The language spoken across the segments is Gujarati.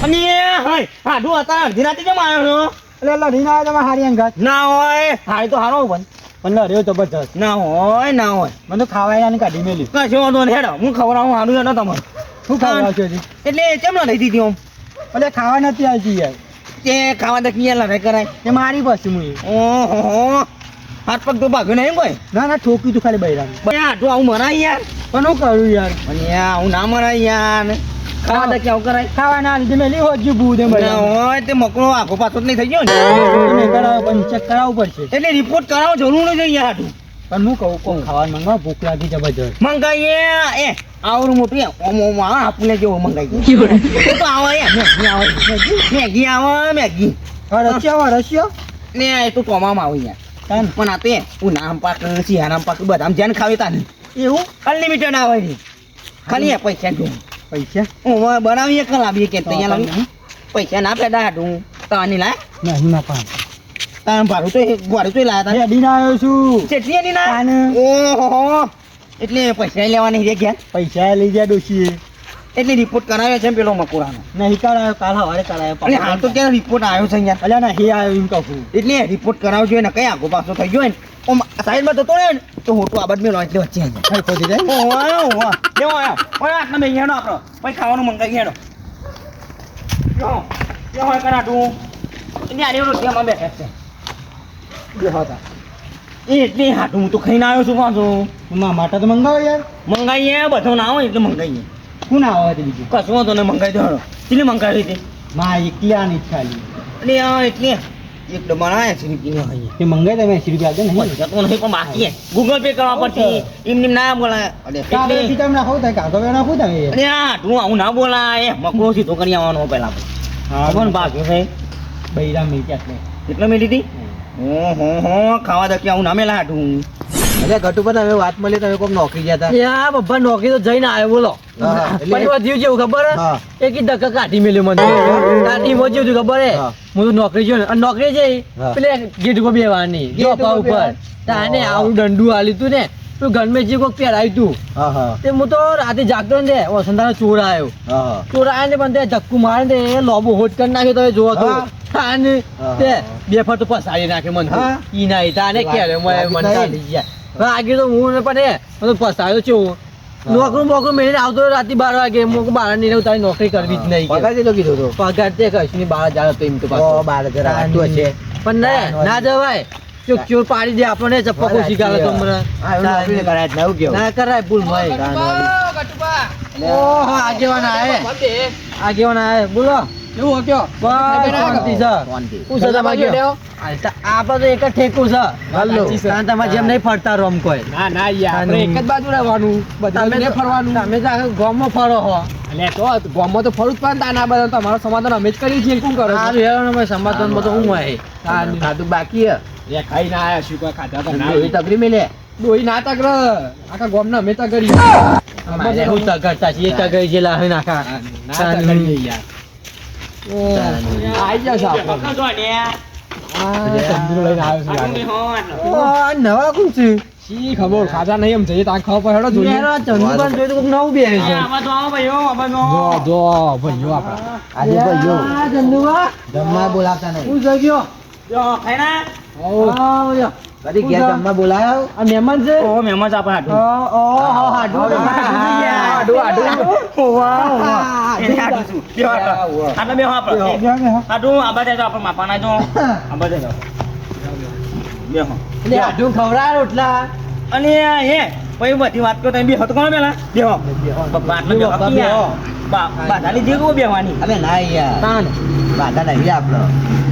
અને હઈ હાડું હતા અડધી રાતે કેમ આવ્યો છો એટલે લડીને આવ્યો તમે હારી અંગાત ના હોય હારી તો હારો પણ લડ્યો જબરજસ્ત ના હોય મને તો ખાવાય ને કાઢી મેલ્યું કશો વાંધો નહીં હેડો હું ખવડાવું હારું હેડો તમારે શું ખાવા છે એટલે કેમ લઈ દીધી આમ એટલે ખાવા નથી આવતી યાર તે ખાવા દે ક્યાં લડાઈ કરાય એ મારી પાસે હું ઓહો હાથ પગ તો ભાગ્યો નહીં કોઈ ના ઠોક્યું તું ખાલી બૈરાને હાટું આવું મરાય યાર પણ હું કરું યાર અને યાર હું ના મરાય યાર ખાવા દે ક્યાં કરાય ખાવાના લીધે મેલી હોજ્યું બૂ દે ના હોય તે મકડો આખો પાછો જ નહીં થઈ ગયો ને કરાવો પણ ચેક કરાવવું પડશે એટલે રિપોર્ટ કરાવો જરૂર નથી યાર હાટું પણ હું કહું કોણ ખાવાનું મંગાવ ભૂખ લાગી જબરજસ્ત મંગાઈએ એ આવડું મોટું ઓમ ઓમ આવે આપને જેવું મંગાઈ તો આવે મેગી આવે મેગી રશિયા ને એ તો ટોમામાં આવે યાર પણ આ તે હું નામ પાક સિયારામ પાક બધા જેને ખાવી તાને એવું અનલિમિટેડ આવે છે ખાલી પૈસા જો પૈસા હું બનાવીએ લાવીએ કે ત્યાં લાવી પૈસા ના પેડા હાટું તાની લાય નહીં ના પાન તાન ભાડું તો ભાડું તો લાયા તા અડીને આવ્યો છું ચેટલી અડી ના તાને. ઓહો એટલે પૈસા લેવાની છે ગયા પૈસા લઈ ગયા ડોશીએ એટલે રિપોર્ટ કરાવ્યો છે પેલો મકુરાનો નહીં કરાયો કાલ હવારે કરાયો અને હાલ તો ક્યાં રિપોર્ટ આવ્યો છે યાર અલ્યા નહીં આવ્યો એમ કહું એટલે રિપોર્ટ કરાવજો ને કઈ આગો પાછો થઈ ગયો ને ઓમ સાઈડમાં જતો રહે ને તો હોટું આબાદ મેલો એટલે વચ્ચે આવી જાય કઈ ખોટી જાય ઓહો લેવો આયો ઓય આટલા બે હેડો આપણો પછી ખાવાનું મંગાવી હેડો યો હોય કરાટું એટલે આરે રોટિયામાં બેઠા છે બેહતા એટલે હાટું હું તો ખાઈને આવ્યો છું પાછો માટે તો મંગાવો યાર મંગાવીએ બધો ના હોય એટલે મંગાવીએ કોણ આવે તે બીજું કશું વાંધો નહીં મંગાવી દો કેટલી મંગાવી હતી માં એકલાની જ ખાલી એટલે એટલે એક ડબ્બા 80 રૂપિયા તે મંગાઈ તમે 80 રૂપિયા આપજો ને જતો નહીં પણ બાકી ગૂગલ પે કરવા પડશે એમને ના બોલાય કાલે ટીકા નાખો થાય કાગો નાખો થાય અરે હા તું આવું ના બોલાય મકરો સીધો કરી આવવાનો પેલા હા કોણ ભાગ્યો છે બૈરા મિલ એટલે કેટલો મેલી હતી ઓહો ખાવા દે કે આવું ના મેલા હાટું અરે ઘટુ પર તમે વાત મળી તમે કોક નોકરી ગયા હતા યા બબ્બા નોકરી તો જઈને આવ્યો બોલો પણ એમાં જીવ જેવું ખબર હે એક ધક્કા કાઢી મેલ્યો મને કાઢી મો જેવું ખબર હે હું તો નોકરી જોઈ અને નોકરી જઈ પેલે ગેટ ઉપર બેવાની ગોપા ઉપર તાને આવું દંડુ આલી તું ને તું ઘરમાં જે કોક પહેરાયું તું તે હું તો રાતે જાગતો ને વસંતાનો ચોર આવ્યો ચોર આવ્યો ને પણ તે ધક્કુ મારે ને એ લોબો હોટ કરી નાખ્યો તમે જોવો તો તાને તે બે ફર તો પસાડી નાખે મને ઈ ના તાને કે મને કાઢી ગયા આગે તો હું પણ મને પસ્તાયો છું નોકરું બોકરું મેળીને આવતો રાતે 12 વાગે હું 12 ની તારી નોકરી કરવી જ નહીં પગાર કેટલો કીધો તો પગાર તે કશું ની 12,000 હતો એમ તો પાછો 12,000 આટલું હશે પણ ના જવાય ચોક ચોર પાડી દે આપણને ચપ્પકો શીખાવે તો ના કરાય ભૂલ ભાઈ ઓહો આગેવાન આય બોલો એવું હક્યો શાંતિ છે આપડે તો એક જ ઠેકું છે તમારે જેમ નહીં ફરતા રોમ કોઈ ના યાર એક જ બાજુ રહેવાનું બધા ફરવાનું તમે તો આખા ગામમાં ફરો હો એટલે તો ગામમાં તો ફરું જ પણ તાના બધા તમારો સમાધાન અમે જ કરીએ છીએ કોણ કરો સારું હેરો ને સમાધાન બધું હું હોય ખાધું બાકી હે ખાઈ ના આયા શું કોઈ ખાધા તો ના તગરી મેલે ડોઈ ના તગર આખા ગામના અમે તગરી અમારે હું તગરતા છીએ તગરી જેલા હે નાખા ના તગરી યાર આઈ જાવ સાહેબ નવા કું છે શી ખબર ખાધા નહીં એમ જઈએ ત્યાં ખબર હેડો જોઈએ ચંદુકાન જોઈ તો કોક નવું બે છે જો ભાઈઓ આપડા આજે ભાઈઓ ચંદુકા જમવા બોલાવતા નહીં હું જગ્યો કદી ઘેર જમવા બોલાયો આ મહેમાન છે ઓ મહેમાન છે આપણે અને હે પછી બધી વાત કરો તમે બેહો તો કોણ પેલા બેહો બાધાની જે કહું બેહવાની અરે ના યાર તાન બાધા નહીં આપડો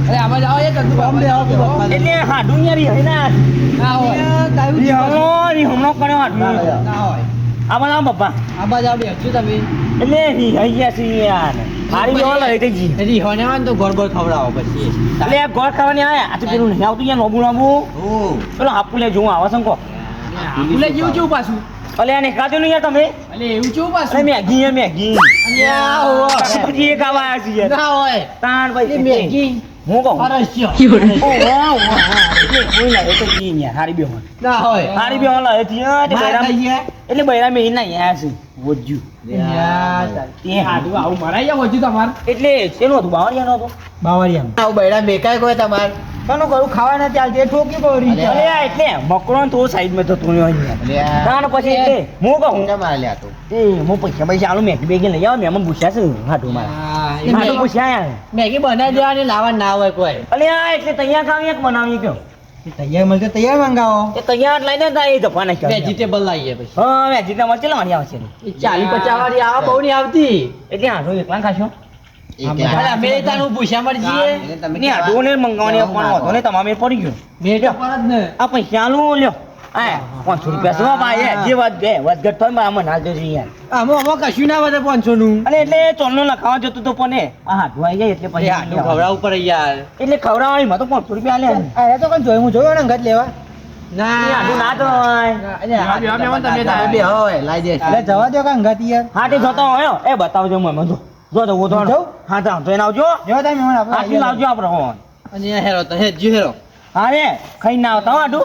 અરે આમાં જાઓ એ ચંદુ બોમ્બે આવો એટલે હાડું યાર હે ના ના હોય હમણો કર્યો હાડું ના હોય આમાં ના પપ્પા આમાં જાઓ બેસજો તમે એટલે હઈ ગયા છે યાર મારી બેવા લઈ થઈ જી એની હોને વાન તો ગોળ ગોળ ખવડાવો પછી એટલે આ ગોળ ખાવાની આયા આ તો પેલું નહીં આવતું યાર નોબુ નોબુ પેલો હાપુલે જોવું આવે છે કો આપુલે જેવું જેવું પાછું અલે આને ખાધું નહીં યાર તમે એટલે એવું જેવું પાછું અરે મેગી હે મેગી અલ્યા પછી એ ખાવા આયા છે યાર ના હોય તાણ ભાઈ મેગી હું કહું પરસ્યો ઓ વાહ વાહ એટલે કોઈ લાગે તો જી ન્યા હારી બેહો ના હોય હારી બેહો લાગે ત્યાં તે બૈરામ એટલે બૈરામ એ ના યા છે વજ્જુ તે હાડું આવું મરાઈ જાવ હજુ તમાર એટલે શેનું હતું બાવળિયાનો હતો બાવળિયા આવું બૈરા મેકાય કોઈ તમાર કનો કરું ખાવા નથી ચાલતી ઠોકી પડી અલે આ એટલે મકરો તો સાઈડ માં તો તું અહીંયા તાણ પછી એટલે હું કહું એ હું પૈસા આલું મેગી બેગી લઈ આવ મેમન પૂછ્યા છે હાટું મારા હાટું પૂછ્યા મેગી બનાવી દેવાની લાવવા ના હોય કોઈ અલે આ એટલે તૈયાર ખાવી એક બનાવી કયો તૈયાર મળશે તૈયાર મંગાવો એ તૈયાર લઈને તા એ જપા નાખ્યો વેજીટેબલ લાવીએ પછી હા વેજીટેબલ ચેલા વાળી આવશે 40-50 વાળી આવા બહુ નહીં આવતી એટલે હાટું એકલા ખાશો અમે તાનું પૂછ્યા મરજીએ ને હાટું ને મંગાવવાની પણ હતો ને તમામે પડી ગયો મેં તો પર જ ને આ પૈસા આલું લ્યો આ 500 રૂપિયા શું ભાઈ જે વાત બે વધઘટ થાય માં મને હાલ દેજો યાર આમાં કશું ના વધે 500 નું અને એટલે ચોલનો લખાવા જતું તો પણ આ હાટું આવી જાય એટલે પછી આટલું ખવડાવવું પડે યાર એટલે ખવડાવવાની માં તો 500 રૂપિયા આલે અરે તો કઈ જોયું હું જોયો ને અંગત લેવા ના હાટું ના તો એટલે જવા દો કે અંગત યાર હાટે જતો હોય એ બતાવજો મને જો તો હું તો હા તો એને આવજો જો તમે મને આપણે હાથી લાવજો આપણે હો અને હેરો તો હેજી હેરો હા રે ખાઈ ના આવતા હો હાટું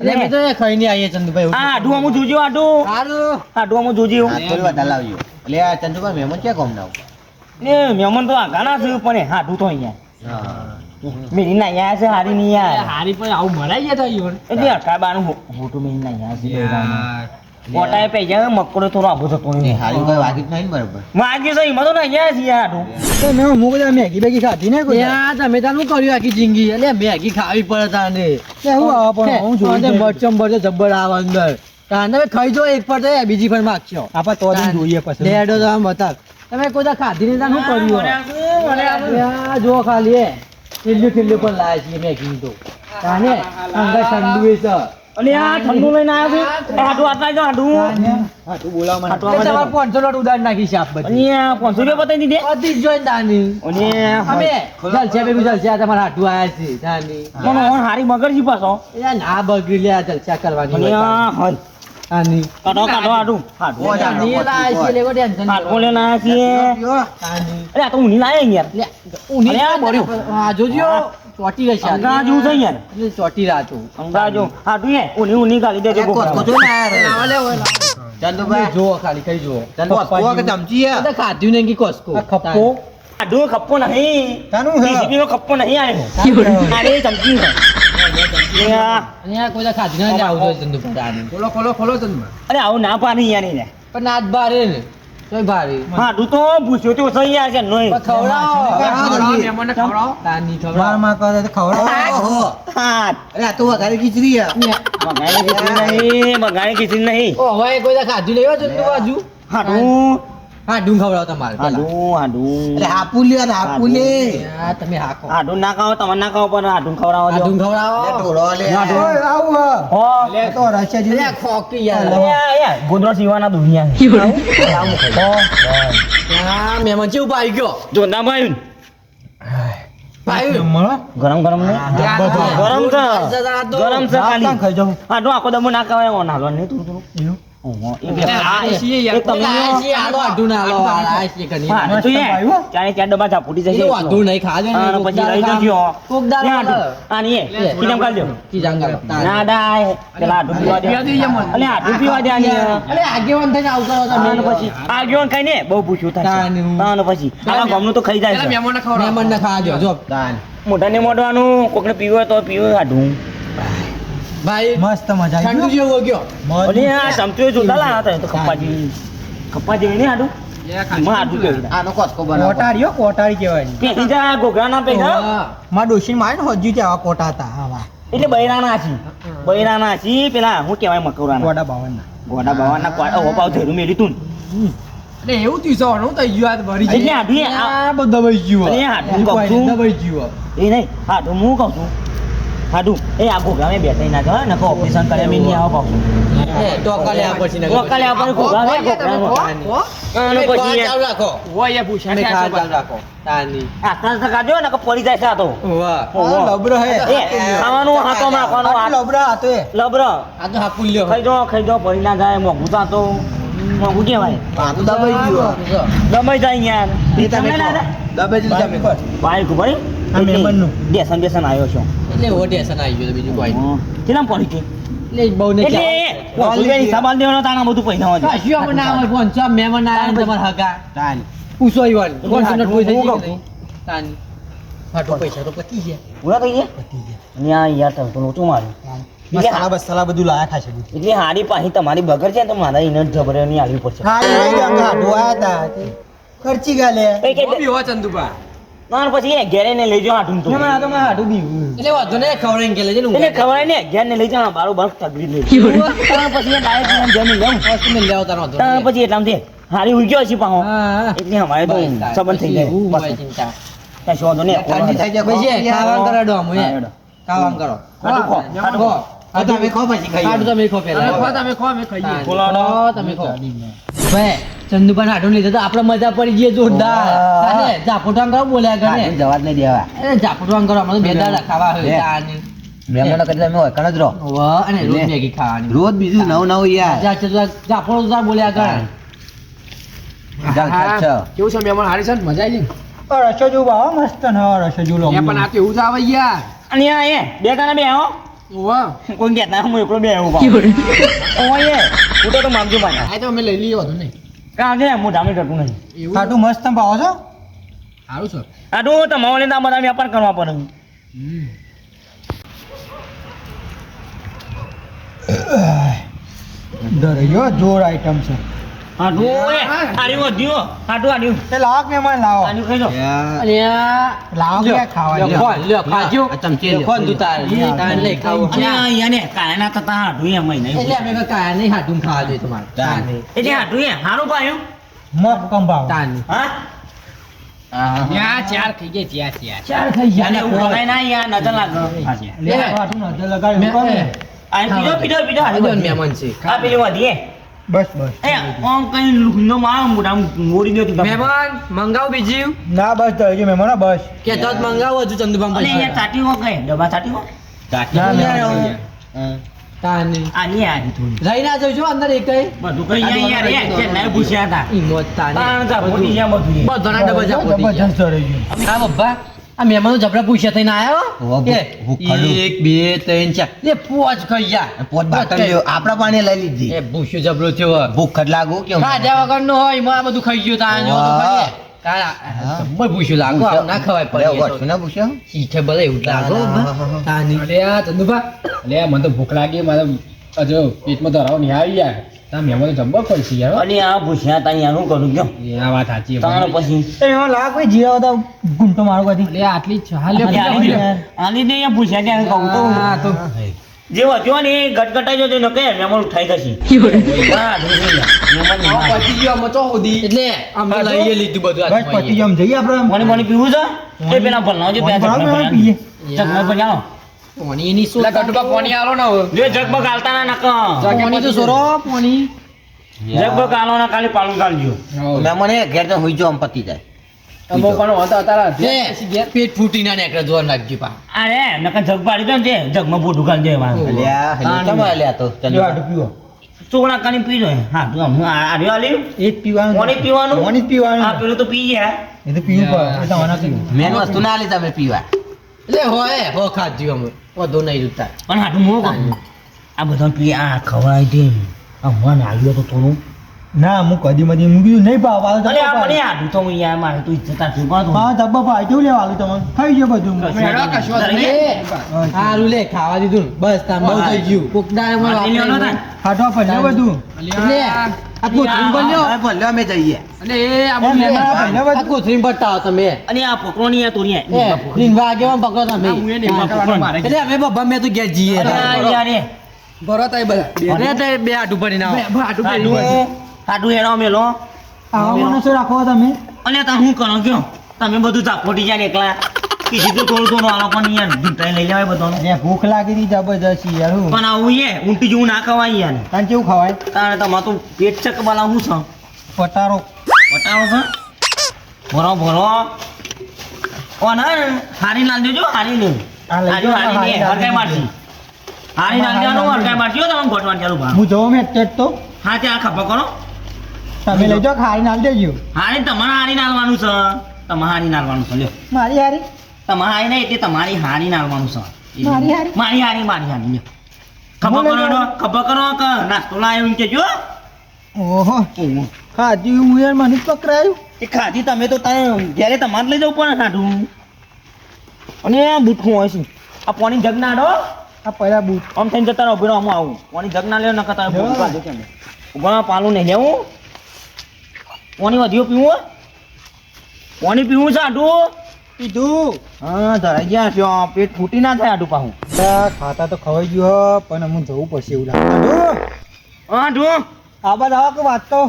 એટલે મેં તો ખાઈને આવીએ ચંદુભાઈ આ હાટું અમુક જોજો હાટું હાટું અમુક જોજો ને મહેમાન તો આઘાના છે પણ હાટું તો અહીંયા મેરી ના અહીંયા છે હારી ની યાર હારી પણ આવું મરાઈ ગયા તા એટલે અકાબાનું મોટું મેરી ના અહીંયા છે મોટા પૈસા મકડો થોડો આબો થતો નહીં વાગી છે એમાં તો ના અહીંયા છે હાટું તો મેં હું બધા મેગી બેગી ખાધી ને કોઈ યાર તમે તાનું કર્યું આખી જિંદગી એટલે મેગી ખાવી પડે તાને હું આવા પણ હું જોઈ મરચમ બરચમ જબ્બર આવે અંદર તાને તમે ખાઈ જો એક પર તો બીજી પર માગશો આપા તો દિન જોઈએ પછી લેડો તો આમ બતા તમે કોઈ ખાધી ને તાનું કર્યું જો ખાલી ખીલ્લું પણ લાવે છે મેગી તો તાને અંદર ઠંડુ છે અને આ ઠંડુ લઈને આવ્યો છે હાટું આટલા જો હાટું બોલાવ મને તમારે 500 નોટ ઉડાડ નાખી છે આપ બધી અને 500 રૂપિયા બતાવી દીધે અતિ જોઈન દાની અને અમે જલસે બેબી જલસે તમારા હાટુ આયા છે દાની મને ઓન હારી મગરજી પાછો એ ના બગડી લે જલસા કરવાની અને હોય આ હલ દાની કાઢો હાટું દાની લાય છે લેવો ટેન્શન હાટું લઈને આવ્યા છીએ દાની અરે આ તો ઊની લાયા યાર લે ઉની અરે આ બોર્યો. હા જોજો ચોટી ગઈ છે અંગા જેવું છે યાર એટલે ચોટી રાતો અંગાજો હાટું હે ઊની ગાલી દેજો જો ખાલી કઈ જો બધા ખાધ્યું નહીં કે કોસ્કો ખપ્પો હાટું ખપ્પો નહીં ટીસીપીનો ખપ્પો નહીં આવ્યો અરે ચમચી છે અને આ કોઈ ખાધ્યું નહીં આવજો ચંદુ દાની ખોલો ચંદુ અરે આવું ના પાણી યાર એને પણ નાચ બારે ને તોય ભારે હાટું તો પૂછ્યો તો સહી યાર છે નોય ખવડાવો મહેમાનને ખવડાવો દાની ખવડાવો હાટ વઘારી ખીચડી બગાડી ખીચડી નહીં ઓ હવે કોઈ ખાધું લેવા ચંદુ બાજુ હાટું હા ડુંગ ખવડાવો તમારે હાટું હા તમે હાકો હાટું ના ખાઓ તમે ના ખાઓ પણ હાટું ખવડાવો ડુંગ ખવડાવો હો અરે ખોકી યાર ગોદરો સીવાના દુનિયા આ મહેમાન ચેવું પાઈ ગયો જોના ભાઈ પાઈ ગરમ ગરમ ને ગરમ છે ખાલી હાટું આખો દમો ના કહેવાય ઓન હાલવા નહીં તું ઓહો એ બે એક તમને હા તું એ ચારે ચાર ડબ્બા ઝાપુટી જશે પછી રહી જજો આની એ કીધમ કાઢજો ના ડાય પેલા આટું પીવા દે અલે આટું પીવા દે આની અને પછી આગેવાન ખાઈ ને બહુ પૂછ્યું થાય અને પછી આવા ગામનું તો ખાઈ જાય છે મોઢા ને મોઢવાનું કોકને પીવો તો પીવો આઢું ભાઈ મસ્ત મજા ઠંડુ જેવો ગયો ઓલી આ ચમચો જોતા લા હતા તો કપ્પા જેવી ને આડું માં આડું કેવું કોટારી કહેવાય પેલી જા ગોગરાના પૈસા માં ડોશી મારે ને હજુ તે આવા કોટા હતા આવા એટલે બૈરાના છી પેલા હું કહેવાય મકવરાના ગોડા બાવાના કોડા ઓ પાવ ધેરું મેલી તું એટલે એવું થયું થઈ ગયું આ ભરી એટલે આઢી આ બધું દબાઈ ગયું અરે હાડું કહું છું દબાઈ ગયું એ નહીં હાડું હું કહું છું હાડું એ આ ગોગરા મેં બેઠા ના જો નકો ઓપરેશન કરે મેં નહીં આવો કહું ટોકલે આ પછી ટોકલે આ પછી ગોગરા હે ગોગરા અને પછી ચાલુ રાખો ઓય પૂછા તમે ખા ચાલુ રાખો તાની આ ત્રણ કાઢ્યો ને કે પડી જાય છે આ તો વાહ લબરો હે ખાવાનું હાથો નાખવાનો લબરા હતો એ લબર આ તો હાપુલ્યો ખાઈ દો પડી ના જાય મોંઘું તો આ તો મોંઘું કહેવાય પાકું દબાઈ ગયું દબાઈ જાય યાર એ તમે દબાઈ દીધું તમે ભાઈ ભાઈ આ મહેમાનનું. બેસન બેસન આવ્યો છો એટલે એવો ટેન્શન આવી ગયું બીજું કોઈ નહીં. કેટલામ પડી છે એટલે બહુ ને એટલે રૂપિયાની હિસાબ આલ દેવાનો તાણા બધું પૈસા હોય કશું આપણે ના હોય ફોન છો મહેમાન આયા ને તમારા હગા પૂછો ઈવન કોણ તમને કોઈ થઈ ગયું કે નહીં તાની ફાટો પૈસા તો પતી ગયા પૂરા થઈ ગયા ન્યા યાર તમ તો નહોતું મારું મસાલા બધું લાયા ખાશે બધું. એટલે હારી પાછી તમારી બગર છે ને તો મારા એને જબરે ની આલવી પડશે ખાલી રહી ગયા અંગા ધોયા હતા તે ખર્ચી ગયા લે. કઈ કે બી હો ચંદુબા ના પછી એ ઘેરે ને લઈ જાઓ આટું તો આ તો મારે હાડું બીવું. એટલે વાંધો નહીં ખવડાવીને કે લેજે ને એને ખબર ને ઘેર ને લઈ જાઓ બારો બરફ તગડી લઈ જાઓ પછી એ ડાયરેક્ટ જમી લઉં હોસ્પિટલ લેવા તારો વાંધો તાણ નહીં. પછી એટલામ થી હારી ઉઈ ગયો છે પાહો હા એટલે અમારે તો બસ, સંબંધ થઈ જાય એવું હોય બસ ચિંતા. કઈ શોધો નહીં ઠંડી થઈ જાય પછી ખાવાનું કરો ડો અમે હા, હેડો. ખાવાનું કરો ખાટું ખો, ખાટું ખો. આ તો અમે ખો પછી ખાઈએ. ખાટું તમે ખો પહેલા તમે ખો અમે ખાઈએ બોલાવો. ખો, તમે ખો ભાઈ ચંદુભાઈ હાટું લીધું તો આપણે મજા પડી ગઈ જોરદાર વાહ. અરે ઝાપોટાં કરો બોલ્યા કરે હાડું જવા જ નહીં દેવા. અરે ઝાપોટાં કરો અમે તો બે દાડા ખાવા હોય લે. તાની. મહેમાનો કરતા અમે હોય કણ જ રહો. વાહ, અને રોજ લે. મેગી ખાવાની રોજ બીજું નવું યાર. ઝાપોટું તાર બોલ્યા કરે ચાલ, ચાલ, ચાલ. કેવું છે મહેમાન હારી છે ને મજા આવી રસો જેવું ભાવ મસ્ત ને રસો જેવું ને પણ આ તો એવું જ આવે યાર અને આ એ બે કાના બે હો વાહ કોઈ કહેતા હું એકલો બે આવું ઓય હું તો મામજો પાછા આ તો અમે લઈ લઈએ હતું નહીં કાં છે હું ધામી કરતું નહીં એવું ખાટું મસ્ત ભાવ છો. સારું છે આ તો તમારે ના બધા વેપાર કરવા પડે દરિયો જોર આઈટમ છે. હાટું ઓય આર્યું વધ્યું હાટું આર્યું તે લાવો કે મહેમાન લાવો. આર્યું ખાઈ લો અને આ લાવો કે ખાવા લ્યો, લ્યો. ખોલ, લ્યો, ખાજો. આ ચમચી લ્યો. ખોલ તું તાર. તાર લઈ ખાવું. અને આ અહીંયા ને કાયના તતા હાટું એમ નહીં એટલે અમે કહે કાયા નહીં હાટું ખાવા જોઈએ તમારે તાન. એટલે હાટું એ હારું પાયું મસ્ત કમ ભાવ. તાન. હા ત્યાં ચાર થઈ ગયા ત્યાં ચાર થઈ ગયા અને ને હું ખોલ. કઈ ના યાર નજર લાગે લે, ખાટું નજર લગાડી મૂકો ને. આ પીધો પીધો પીધો આ જો ને મહેમાન છે આ પેલી વધીએ બસ બસ. એ ઓમ કઈ લુકનો મારો મોઢા મોડી દો તું મહેમાન મંગાવ બીજું ના બસ દરિયો મહેમાનો બસ. કે તો જ મંગાવો હજુ ચંદુભાઈ અને અહીંયા પૈસા. ચાટી હો કઈ ડબ્બા ચાટી હો ના, ના, યાર, હા. તાન. આ ની આ થોડી રહી ના જજો અંદર એકય બધું કઈ યાર યાર એ છે ના પૂછ્યા હતા ઈ મોજ તાને. તાણ તા મોટી જ્યાં બધું બધાના ડબ્બા ઝાપોટી ગયા. જબરજસ્ત દરિયો. આ બબ્બા આ મહેમાનો જબરા પૂછ્યા થઈને આયો હોવા, ભૂખ ખરું. 1 2 3 4 લે પોચ ખાઈ ગયા પોત બાટલ લ્યો. આપણા પાણી લઈ લીધી. એ ભૂસ્યો જબરો થયો ભૂખ જ લાગુ કેમ? ખાધા વગર નો હોય એમાં આ બધું ખાઈ ગયું તા જો તો વાહ. ખાઈએ. તારા જબ્બર ભૂસ્યું લાગો આવું ના ખવાય અરે, પડી વસ્તુ ના પૂછ્યો? શીખે ભલે એવું લાગો હા. તાની અલે આ ચંદુભા અલે મને તો ભૂખ લાગી મારે હજુ પેટમાં ધરાવ નહીં આવી યાર તા મહેમાન તો જબ્બર ખોલશે યાર અને આ પૂછ્યા તા અહીંયા શું કરું ગયો એ આ વાત સાચી છે. તાણ પછી એ એમાં લાગ કોઈ જીરા હતા ગુંટો મારો કાઢી. અલે આટલી જ છે. હાલ લે, આલી બીજા દે. આલી દે અહીંયા પૂછ્યા ત્યાં કહું તો હા, તો જે વધ્યો ને એ ગટગટાઈ જો ન કહે મહેમાન ઉઠાઈ જશે હા ધોઈ લે મહેમાન ની વાત. પતી ગયો આમાં તો સુધી એટલે આમ તો લઈએ લીધું બધું બસ પતી ગયો. આમ જઈએ આપણે. પાણી પાણી પીવું છે એ પેલા ભલનો જે પેલા પાણી જગમાં પીએ. જગમાં બનાવો પોણી ની શું લે ગટુબા પાણી આલો ને હવે જો જગમાં ગાલતા ના નક પોણી તો સોરો પોણી જગમાં ગાલો ના ખાલી પાલું ગાલજો મહેમાન એ ઘેર તો હોઈ જાઓ, આમ પતી જાય. અમુક પણ હતા તારા લે પેટ ફૂટી ના નીકળે જોર નાખજો પા અરે નકર જગ પાડી દો ને તે જગમાં પોટું ગાલ દે વાંધો નહીં. અલ્યા, હેલો, તમે અલ્યા તો. ચાલો. જો આટલું પીવો ચોકડા કાની પી જાય હા તું આમ આ રહ્યો આલ્યું એ જ પીવાનું. પાણી પીવાનું પાણી જ પીવાનું. આ પેલું તો પી ગયા એ તો પીવું પડે. એ તો આના પીવું. મેન વસ્તુ ના લીધા અમે પીવા. એટલે હોય હો ખાધ્યું અમે વધુ નહીં રૂતા પણ હાટું મોં કહું આ બધા પી આ ખવાય દે આ મન આવ્યો તો થોડું ના હું કદી મદી મૂક્યું નહીં ભાવ વાળો અરે આ મને હાટું તો હું યાર મારે તું ઇજ્જત આપી પણ હા ધબ્બા ભાઈ કેવું લેવાનું તમારે ખાઈ ગયો બધું. મેળો કશો જ નહીં. સારું લે ખાવા દીધું ને. બસ તાર બહુ થઈ ગયું કોક દાડે મને માટી લેવાનો વાપરે. થાય. ખાટવા પડ્યું બધું. એટલે આ કોથળી બન્યો હા, ભલે અમે જઈએ. અને એ આ એમ બધું મહેમાન લે. પહેલા આ બધું. કોથળી બતાવો તમે અને આ પકડો નહીં આ તોરી એ રીંગવા આગેવાન પકડો તમે આ હું એ નહીં પકડવાનું મારે. એટલે અમે બબ્બા મેં તો ઘેર જઈએ યાર એ ભરો તાય બધા. અરે તે બે આટું પડીને આવો આટલું પેલું. હાટું હેડો મેલો આવા માણસો રાખો તમે. અને તા હું કરો કયો તમે બધું ચાપોટી જાય ને એકલા કીધું તો થોડું થોડું આલો પણ યાર ઢૂંઢાઈ લઈ લેવાય બધાનું અરે ભૂખ લાગી હતી જબરજસ્ત યાર હું. પણ આવું એ ઊંટી જેવું ના ખવાય યાર તાન કેવું ખવાય? તારે તમારે તો પેટ ચક બનાવવું છે પટારો. બતાવો છે ભરો ભરો ઓ ના હારી લાલ દેજો હારી લે આ લઈ હારી જાઓ, હારી હારી ને લાલ હરકાઈ મારજી હારી લાલ દેવાનું હરકાઈ મારજી હો તમે ગોઠવાન ચાલુ ભા હું જોઉં મેં અત્યારે તો હા ત્યાં ખપા કરો તમે લઈ જાઓ ખાઈ નાલ દેજો. હારી તમારે હારી નાલવાનું છે તમારે હારી નાલવાનું છે લ્યો મારી હારી તમારે આઈ નહીં એટલે તમારી હારી નાખવાનું છે મારી હારી? મારી હારી લ્યો. ખબર કરો કે નાસ્તો લાવ્યો એમ કેજો. ઓહો ખાધી હું યાર મને જ પકડાયું. એ ખાધી તમે તો ઘેરે તમારે લઈ જવું પડે સાઢું. અને આ બૂટ શું હોય છે આ પાણી જગ ના આડો આ પહેલા બૂટ આમ થઈને જતા રહો ભીડો આમાં આવું પાણી જગ ના લેવો નકર તારે બૂટ કાઢો છે ઉભા પાલું નહીં લેવું પાણી વધ્યું પીવું પાણી પીવું છે આડું પીધું. હા ધરાઈ ગયા છો પેટ ફૂટી ના થાય આડું પાહું ખાતા તો ખવાઈ ગયો પણ હું જવું પડશે એવું લાગે. આડું આ બાદ આવો કે વાત તો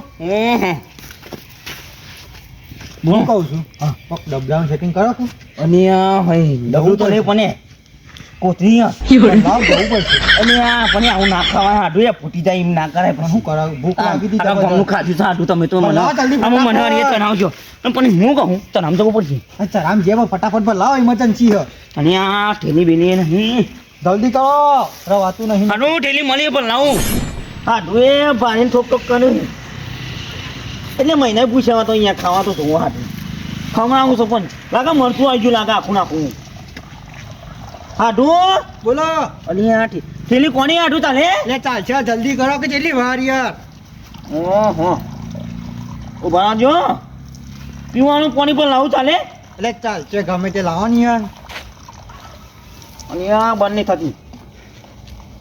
હું કહું છું પક ડબલાનું સેટિંગ કરો છું. અને ભાઈ ડબલું તો નહીં પણ કોથળી લાવ જવું પડશે. અને પણ આવું ના ખવાય આડું એ ફૂટી જાય એમ ના કરાય પણ શું કરાવું ભૂખ લાગી હતી આખા ગામનું ખાધું છે આડું તમે તો મને લાવો જલ્દી આમાં મને ફટાફટ. એ ચણાવજો પણ હું કહું ચણાવ જવું પડશે અચ્છા રામ જેવો ફટાફટ પર લાવો ઇમરજન્સી છે. અને આ ઠેલી બેલી નહીં જલ્દી કરો રવાતું નહીં. આડું ઠેલી મળી પણ લાવું આડું એ પાણી ઠોક ઠોક કર્યું એટલે મહિને પૂછ્યા તો અહીંયા ખાવા તો જોવા હાટું ખાવા આવું છું પણ લાગે મરચું આવી ગયું લાગે આખું નાખું હાડું બોલો અને આ ઠેલી કોની હાડું ચાલે એટલે ચાલશે જલ્દી કરો કે જેટલી વાર યાર. ઓહો ઉભા રાખજો પીવાનું પાણી પણ લાવું ચાલે એટલે ચાલશે ગમે તે લાવવાની યાર. અને આ બંધ નહીં થતી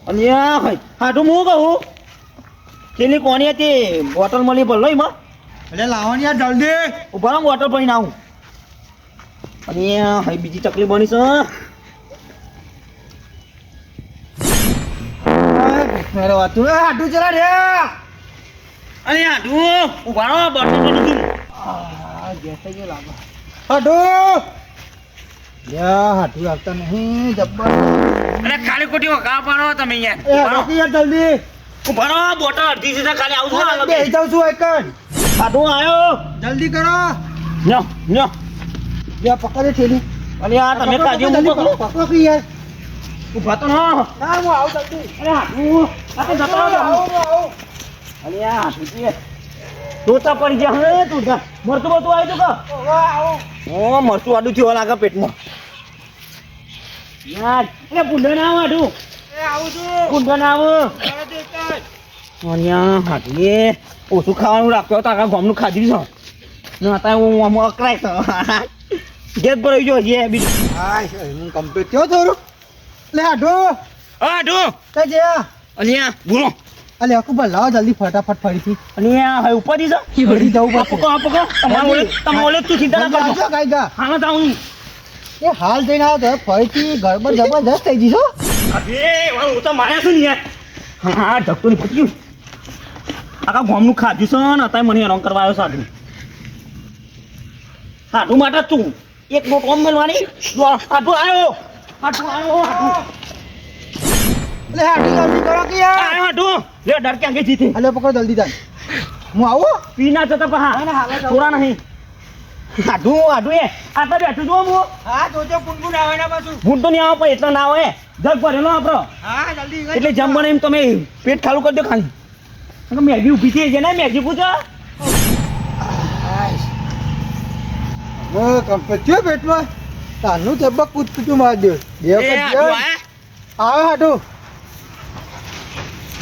અને આ હાડું હું કહું ઠેલી કોની હતી બોટલ મળી પણ લઈ માં એટલે લાવવાની યાર જલ્દી. ઉભા રહો બોટલ ભરીને આવું અને આ બીજી તકલીફ બની છે રવાતું હાટું ચલા રે. અને હાડું ઉભા રહો બોટલ ભરી દીધું હાટું યા હાટું આવતા નહીં જબ્બર. અરે ખાલી ખોટી વગા પાડો તમે એ યાર હાટું યાર જલ્દી. ઉભા રહો બોટલ અડધી સીધા ખાલી આવું છું બેસી જાઉં છું એક જ. હાડું આવ્યો જલ્દી કરો. લ્યો લ્યો યા પકડે ઠેલી. અને આ તમે કાઢી હું જલ્દી પકડું પકડો કે યાર. ઉભા તો ન ના હું આવું જલ્દી. અરે હાડું આ તો જતો રહો આવું. અને આ હાડું તોતા પડી ગયા હે તોતા મરતું બતું આવ્યું તું ઓ મરતું આડું થયું લાગે પેટમાં યાર એટલે ભૂંડો ના આવો આડું ભૂંડો ના આવો અને આ હાડું એ ઓછું ખાવાનું રાખ્યો તો આખા ગામનું ખાધી છે ના અત્યારે હું આમાં અકરાય છે ગેસ ભરાઈ ગયો છે બીજું હાય હું કમ્પ્લીટ થયો થોડું. લે હાટું હાડું તે જે અને આ બોલો અલે અકબર લાવો જલ્દી ફટાફટ ફરીથી. અને આ હવે ઉપર દી છે ફરી જવું આ પકો તમારે ઓલે તું ચિંતા ના કરજો કાઈ ગા. હા જાઉં એ હાલ જઈને આવો તો ફરીથી ગડબડ જબરદસ્ત થઈ ગઈ છો. અરે હું તો માર્યા છું ને યાર હા ઢગતો નહીં પત્યું આખા ગામનું ખાધું છે ને અત્યારે મને હેરાન કરવા આવ્યો સાધુ હાડું માટે તું એક બોટ ઓમ મેળવાની હાડું આવ્યો લે હાટું જલ્દી કરો કે યાર. આવ્યો હાડું લે ડર ક્યાં ગઈ જીતે અલે પકડો જલ્દી થાય. હું આવું. પી ના જતા પા થોડા નહીં હાડું એ આટલા બેઠું જો હું હા જોજો પુનપુન આવે ના પાછું. ભૂંડ તો નહીં આવે પણ એટલા ના આવે જગ ભરેલો આપણો હા જલ્દી એટલે જમ બને એમ તમે પેટ ખાલું કરી દો ખાલી મેગી ઊભી થઈ છે ને મેગી પૂછો કમ્પ્લીટ થયો પેટમાં તાનું ધબ્બક કૂદકૂચું મારી દે. બે એ વખત હાડું ગયો. આવે હાટું.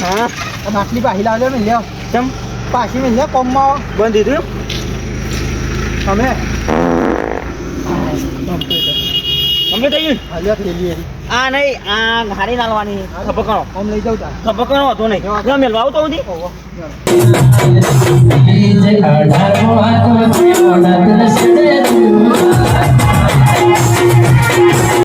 હા આ માટલી પાછી લાવજો ને લ્યો. કેમ પાછી મેં લ્યો કોમમાં બંધ દીધું તમે કમ્પ્લીટ થઈ ગયું હાલ્યો થેલી એરી. આ નહીં આ હારી નાલવાની ખબર કરો આમ લઈ જાઉં તાર. ખબર કરો હતો નહીં મેલવા આવતો નથી ઓહો. DJ Adar Mohato Mohato Mohato